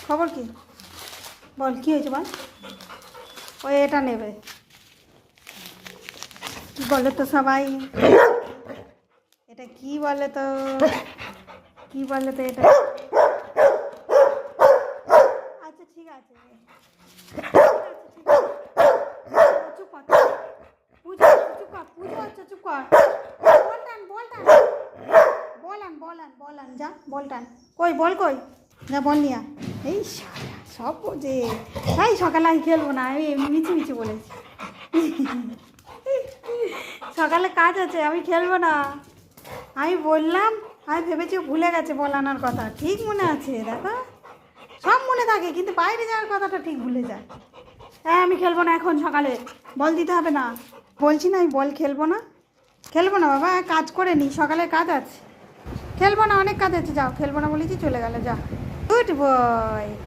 খবর কি? বল কী হয়েছে বল। ওই এটা নেবে, কী বলে তো সবাই, এটা কি বলে তো, কি বলে তো এটা। আচ্ছা ঠিক আছে, চুপ কর, পুজো চুপ কর, পুজো হচ্ছে চুপ কর। বল টান, বল টান, বল আন যা, বল টান। কই বল, কই যা বল নিয়া। এই সব বোঝে। তাই সকালে আমি খেলবো না, আমি এমনি মিছি বলেছি। সকালে কাজ আছে, আমি খেলবো না। আমি বললাম, আমি ভেবেছি ভুলে গেছে বল আনার কথা। ঠিক মনে আছে, দেখো সব মনে থাকে, কিন্তু বাইরে যাওয়ার কথাটা ঠিক ভুলে যায়। হ্যাঁ আমি খেলবো না এখন, সকালে বল দিতে হবে না। বলছি না আমি বল খেলবো না, খেলবো না বাবা, কাজ করে নি, সকালে কাজ আছে। খেলবো না, অনেক কাজ আছে, যাও। খেলবো না বলেছি, চলে গেলে, যা। Good boy.